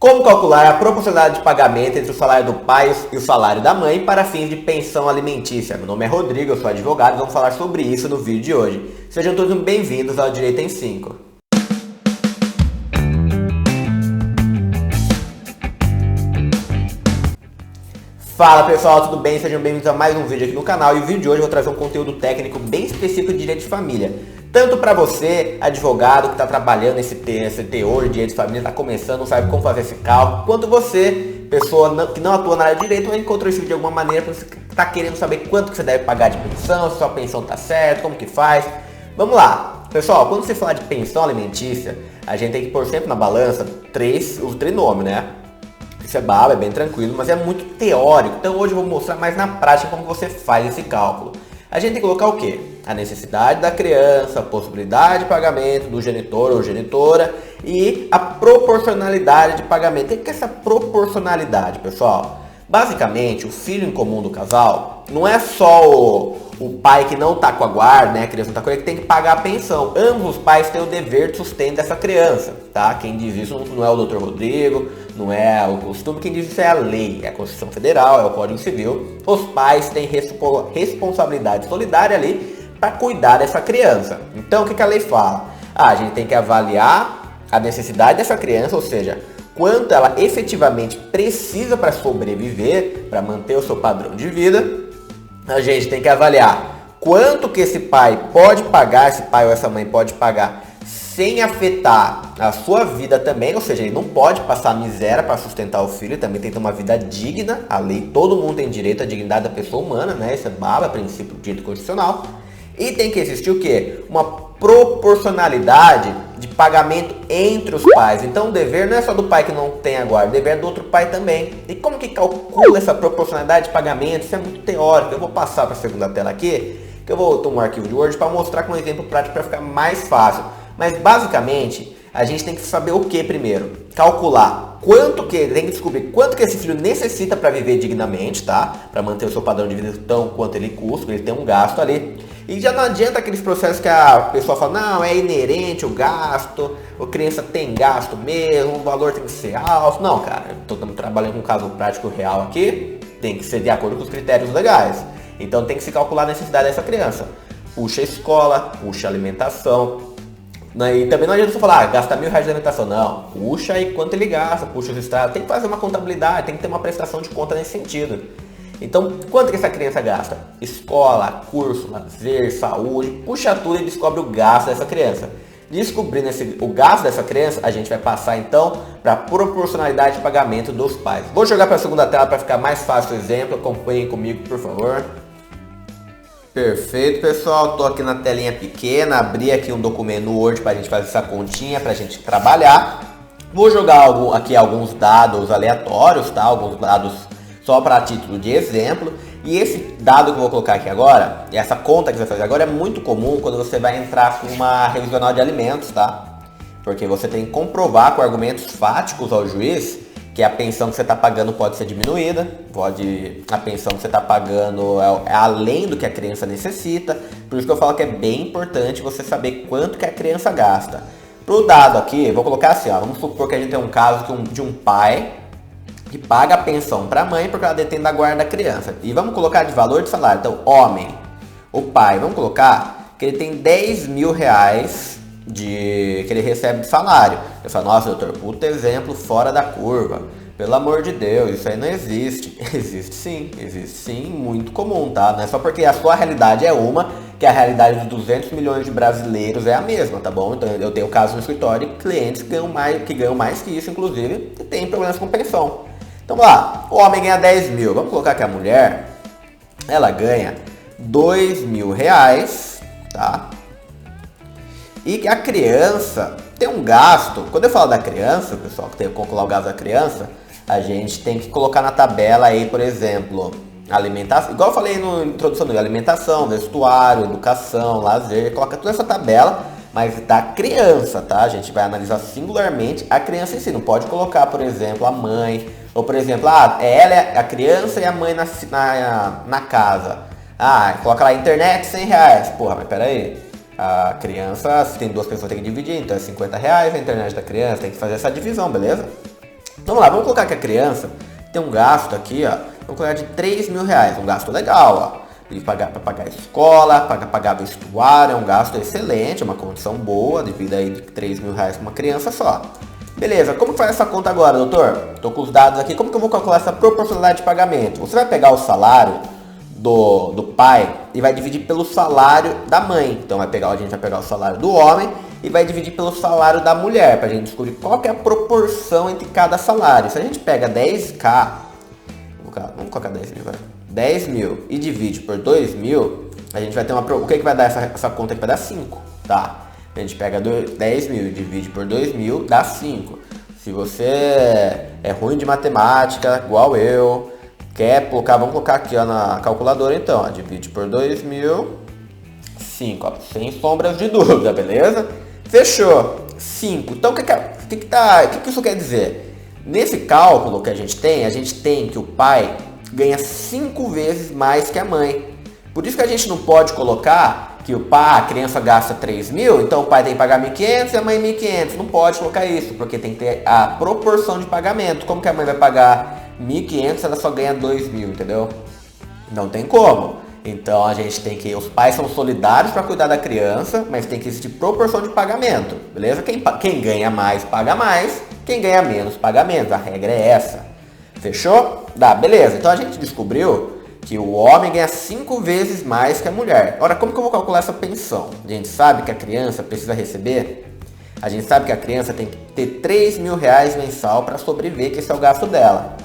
Como calcular a proporcionalidade de pagamento entre o salário do pai e o salário da mãe para fins de pensão alimentícia? Meu nome é Rodrigo, eu sou advogado e vamos falar sobre isso no vídeo de hoje. Sejam todos bem-vindos ao Direito em 5. Fala pessoal, tudo bem? Sejam bem-vindos a mais um vídeo aqui no canal. E o vídeo de hoje eu vou trazer um conteúdo técnico bem específico de direito de família. Tanto para você, advogado, que está trabalhando esse teor de direito de família, está começando, não sabe como fazer esse cálculo, quanto você, pessoa que não atua na área de direito, mas encontrou isso de alguma maneira, porque você está querendo saber quanto que você deve pagar de pensão, se sua pensão está certa, como que faz. Vamos lá. Pessoal, quando você falar de pensão alimentícia, a gente tem que pôr sempre na balança o trinômio, né? Isso é bala, é bem tranquilo, mas é muito teórico. Então hoje eu vou mostrar mais na prática como você faz esse cálculo. A gente tem que colocar o quê? A necessidade da criança, a possibilidade de pagamento do genitor ou genitora e a proporcionalidade de pagamento. O que é essa proporcionalidade, pessoal? Basicamente, o filho em comum do casal não é só o pai que não está com a guarda, né? A criança não está com ele, que tem que pagar a pensão. Ambos os pais têm o dever de sustento dessa criança, tá? Quem diz isso não é o Dr. Rodrigo, não é o costume, quem diz isso é a lei, é a Constituição Federal, é o Código Civil. Os pais têm responsabilidade solidária ali para cuidar dessa criança. Então, o que a lei fala? A gente tem que avaliar a necessidade dessa criança, ou seja, quanto ela efetivamente precisa para sobreviver, para manter o seu padrão de vida. A gente tem que avaliar quanto que esse pai pode pagar, esse pai ou essa mãe pode pagar sem afetar a sua vida também, ou seja, ele não pode passar miséria para sustentar o filho, também tem que ter uma vida digna. A lei, todo mundo tem direito à dignidade da pessoa humana, né? Esse é bala, princípio do direito constitucional. E tem que existir o quê? Uma proporcionalidade de pagamento entre os pais. Então o dever não é só do pai que não tem a guarda, o dever é do outro pai também. E como que calcula essa proporcionalidade de pagamento? Isso é muito teórico. Eu vou passar para a segunda tela aqui, que eu vou tomar um arquivo de Word para mostrar com um exemplo prático para ficar mais fácil. Mas basicamente, a gente tem que saber o que primeiro? Calcular tem que descobrir quanto que esse filho necessita para viver dignamente, tá? Para manter o seu padrão de vida tão quanto ele custa, ele tem um gasto ali. E já não adianta aqueles processos que a pessoa fala, não, é inerente o gasto, a criança tem gasto mesmo, o valor tem que ser alto. Não, cara, estamos trabalhando com um caso prático real aqui, tem que ser de acordo com os critérios legais. Então tem que se calcular a necessidade dessa criança. Puxa a escola, puxa a alimentação. E também não adianta você falar, gasta R$1.000 de alimentação. Não, puxa aí quanto ele gasta, puxa os estados. Tem que fazer uma contabilidade, tem que ter uma prestação de conta nesse sentido. Então, quanto que essa criança gasta? Escola, curso, lazer, saúde, puxa tudo e descobre o gasto dessa criança. Descobrindo o gasto dessa criança, a gente vai passar então para a proporcionalidade de pagamento dos pais. Vou jogar para a segunda tela para ficar mais fácil o exemplo, acompanhem comigo, por favor. Perfeito, pessoal, estou aqui na telinha pequena, abri aqui um documento no Word para a gente fazer essa continha, para a gente trabalhar. Vou jogar aqui alguns dados aleatórios, tá? Alguns dados só para título de exemplo. E esse dado que eu vou colocar aqui agora, essa conta que você vai fazer agora, é muito comum quando você vai entrar com uma revisional de alimentos, tá? Porque você tem que comprovar com argumentos fáticos ao juiz que a pensão que você está pagando pode ser diminuída, a pensão que você está pagando é além do que a criança necessita. Por isso que eu falo que é bem importante você saber quanto que a criança gasta. Para o dado aqui, vou colocar assim, ó, vamos supor que a gente tem um caso de um pai que paga a pensão para a mãe porque ela detém da guarda da criança. E vamos colocar de valor de salário. Então, homem, o pai, vamos colocar que ele tem R$10.000 que ele recebe de salário. Eu falo, nossa, doutor, puta exemplo fora da curva. Pelo amor de Deus, isso aí não existe. Existe sim, muito comum, tá? Não é só porque a sua realidade é uma, que a realidade dos 200 milhões de brasileiros é a mesma, tá bom? Então eu tenho casos no escritório de clientes que ganham mais que isso, inclusive, e tem problemas com pensão. Então vamos lá, o homem ganha 10 mil, vamos colocar que a mulher, ela ganha R$2.000, tá? E que a criança tem um gasto. Quando eu falo da criança, pessoal, que tem que calcular o gasto da criança, a gente tem que colocar na tabela aí, por exemplo, alimentação, igual eu falei na introdução, alimentação, vestuário, educação, lazer, coloca toda essa tabela, mas da criança, tá? A gente vai analisar singularmente a criança em si, não pode colocar, por exemplo, a mãe, ou por exemplo, ela é a criança e a mãe na casa. Coloca lá, internet R$100, porra, mas peraí. A criança, se tem duas pessoas, tem que dividir, então é R$50 a internet da criança, tem que fazer essa divisão, beleza? Vamos lá, vamos colocar que a criança tem um gasto aqui, ó. Vamos colocar de 3 mil reais, um gasto legal, ó. Para pagar a escola, para pagar vestuário, é um gasto excelente, é uma condição boa, devido aí de 3 mil reais para uma criança só. Beleza, como que faz essa conta agora, doutor? Tô com os dados aqui, como que eu vou calcular essa proporcionalidade de pagamento? Você vai pegar o salário do pai e vai dividir pelo salário da mãe. Então a gente vai pegar o salário do homem e vai dividir pelo salário da mulher, pra gente descobrir qual que é a proporção entre cada salário. Se a gente pega 10k, vamos colocar 10 mil, vai. 10 mil e divide por 2 mil, a gente vai ter o que vai dar essa conta aqui? Vai dar 5, tá? A gente pega 10 mil e divide por 2 mil, dá 5. Se você é ruim de matemática, igual eu, quer colocar, vamos colocar aqui ó, na calculadora então, ó, divide por 2 mil, 5, ó, sem sombras de dúvida, beleza? Fechou, 5. Então o que isso quer dizer? Nesse cálculo que a gente tem que o pai ganha 5 vezes mais que a mãe. Por isso que a gente não pode colocar que a criança gasta 3 mil, então o pai tem que pagar 1.500 e a mãe 1.500. Não pode colocar isso, porque tem que ter a proporção de pagamento. Como que a mãe vai pagar 1.500 se ela só ganha 2 mil, entendeu? Não tem como. Então a gente tem que... Os pais são solidários para cuidar da criança, mas tem que existir proporção de pagamento, beleza? Quem ganha mais, paga mais. Quem ganha menos, paga menos. A regra é essa. Fechou? Dá, beleza. Então a gente descobriu que o homem ganha 5 vezes mais que a mulher. Ora, como que eu vou calcular essa pensão? A gente sabe que a criança precisa receber... A gente sabe que a criança tem que ter 3 mil reais mensal para sobreviver, que esse é o gasto dela.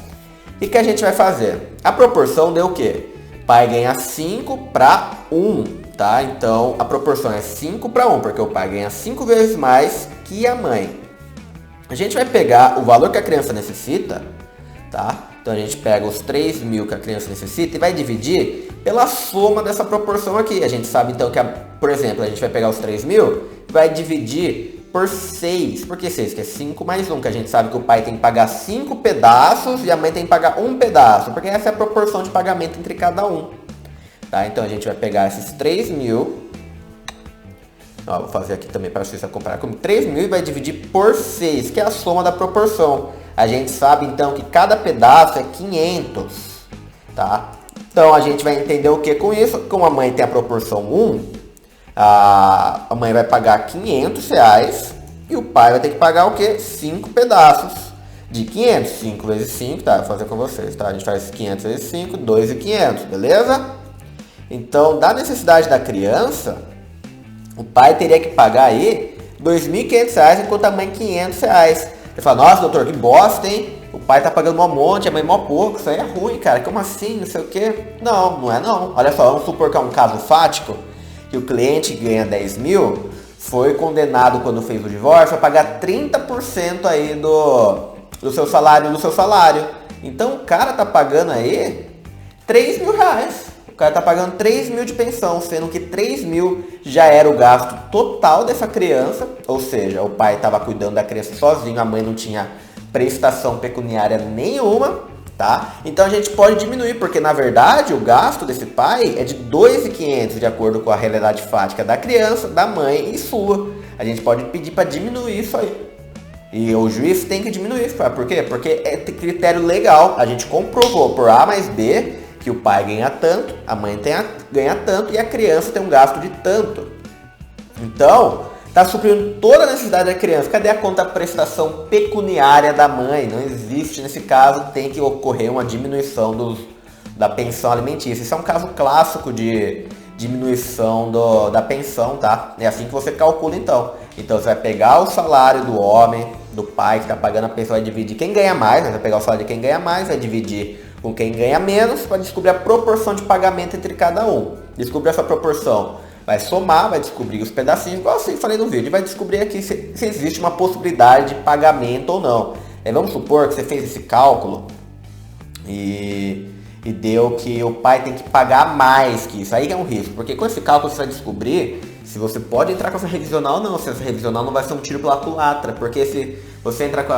E o que a gente vai fazer? A proporção deu o quê? Pai ganha 5 para 1, tá? Então a proporção é 5 para 1, porque o pai ganha 5 vezes mais que a mãe. A gente vai pegar o valor que a criança necessita, tá? Então a gente pega os 3 mil que a criança necessita e vai dividir pela soma dessa proporção aqui. A gente sabe então que, por exemplo, a gente vai pegar os 3 mil e vai dividir por 6. Por que 6? Que é 5 mais 1, que a gente sabe que o pai tem que pagar 5 pedaços e a mãe tem que pagar 1 pedaço, porque essa é a proporção de pagamento entre cada um. Tá? Então a gente vai pegar esses 3 mil, ó, vou fazer aqui também para vocês comparar com 3 mil e vai dividir por 6, que é a soma da proporção. A gente sabe então que cada pedaço é 500, tá? Então a gente vai entender o que com isso? Como a mãe tem a proporção 1, a mãe vai pagar 500 reais e o pai vai ter que pagar o que? 5 pedaços de 500. 5 vezes 5, tá? Vou fazer com vocês, tá? A gente faz 500 vezes 5, 2.500, beleza? Então, da necessidade da criança, o pai teria que pagar aí 2.500 reais, enquanto a mãe 500 reais. Você fala, nossa, doutor, que bosta, hein? O pai tá pagando mó monte, a mãe mó pouco, isso aí é ruim, cara. Como assim? Não sei o quê. Não, não é não. Olha só, vamos supor que é um caso fático, que o cliente ganha 10 mil, foi condenado quando fez o divórcio a pagar 30% aí do seu salário. Então o cara tá pagando aí 3 mil reais. O cara tá pagando 3 mil de pensão, sendo que 3 mil já era o gasto total dessa criança, ou seja, o pai estava cuidando da criança sozinho, a mãe não tinha prestação pecuniária nenhuma, tá? Então a gente pode diminuir, porque na verdade o gasto desse pai é de 2.500, de acordo com a realidade fática da criança, da mãe e sua. A gente pode pedir para diminuir isso aí. E o juiz tem que diminuir isso, por quê? Porque é critério legal, a gente comprovou por A mais B que o pai ganha tanto, a mãe ganha tanto e a criança tem um gasto de tanto. Então, está suprindo toda a necessidade da criança. Cadê a contraprestação pecuniária da mãe? Não existe nesse caso, tem que ocorrer uma diminuição da pensão alimentícia. Isso é um caso clássico de diminuição da pensão, tá? É assim que você calcula então. Então você vai pegar o salário do homem, do pai que está pagando a pensão, vai dividir quem ganha mais, né? Vai pegar o salário de quem ganha mais, vai dividir com quem ganha menos, para descobrir a proporção de pagamento entre cada um. Descobrir essa proporção, vai somar, vai descobrir os pedacinhos, igual assim falei no vídeo, e vai descobrir aqui se existe uma possibilidade de pagamento ou não. Vamos supor que você fez esse cálculo e deu que o pai tem que pagar mais que isso. Aí é um risco, porque com esse cálculo você vai descobrir se você pode entrar com essa revisional ou não. Se essa revisional não vai ser um tiro pela culatra, porque se você entrar com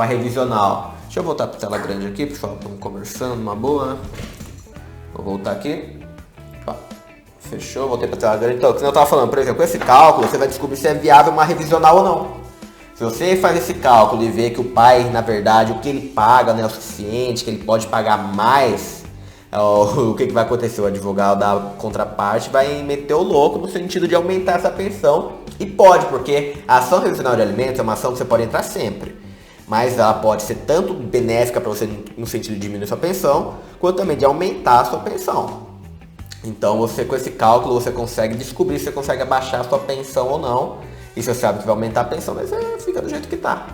a revisional... Deixa eu voltar para a tela grande aqui, pessoal, estamos conversando, uma boa, né? Vou voltar aqui. Ó, fechou, voltei para a tela grande. Então, como eu estava falando, por exemplo, com esse cálculo, você vai descobrir se é viável uma revisional ou não. Se você faz esse cálculo e vê que o pai, na verdade, o que ele paga não é o suficiente, que ele pode pagar mais, o que vai acontecer? O advogado da contraparte vai meter o louco no sentido de aumentar essa pensão. E pode, porque a ação revisional de alimentos é uma ação que você pode entrar sempre. Mas ela pode ser tanto benéfica para você no sentido de diminuir sua pensão, quanto também de aumentar a sua pensão. Então você, com esse cálculo, você consegue descobrir se você consegue abaixar a sua pensão ou não. E você sabe que vai aumentar a pensão, mas fica do jeito que tá.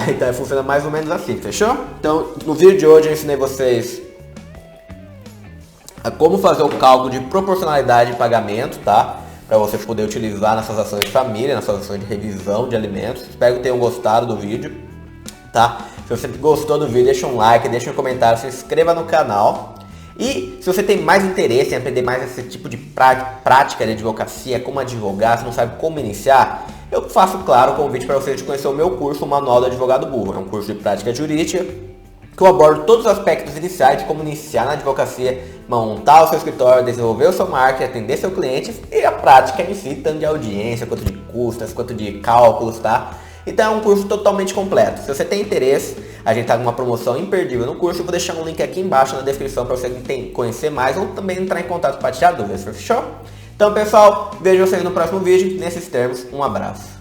Então funciona mais ou menos assim, fechou? Então no vídeo de hoje eu ensinei vocês a como fazer o cálculo de proporcionalidade de pagamento, tá? Para você poder utilizar nas suas ações de família, nas suas ações de revisão de alimentos. Espero que tenham gostado do vídeo, tá? Se você gostou do vídeo, deixa um like, deixa um comentário, se inscreva no canal. E se você tem mais interesse em aprender mais esse tipo de prática de advocacia, como advogar, se não sabe como iniciar, eu faço, claro, o convite para você de conhecer o meu curso, o Manual do Advogado Burro. É um curso de prática jurídica que eu abordo todos os aspectos iniciais de como iniciar na advocacia, montar o seu escritório, desenvolver o seu marketing, atender seu cliente e a prática em si, tanto de audiência, quanto de custas, quanto de cálculos, tá? Então é um curso totalmente completo. Se você tem interesse, a gente está com uma promoção imperdível no curso. Eu vou deixar um link aqui embaixo na descrição para você conhecer mais ou também entrar em contato para tirar dúvidas, fechou? Então pessoal, vejo vocês no próximo vídeo. Nesses termos, um abraço.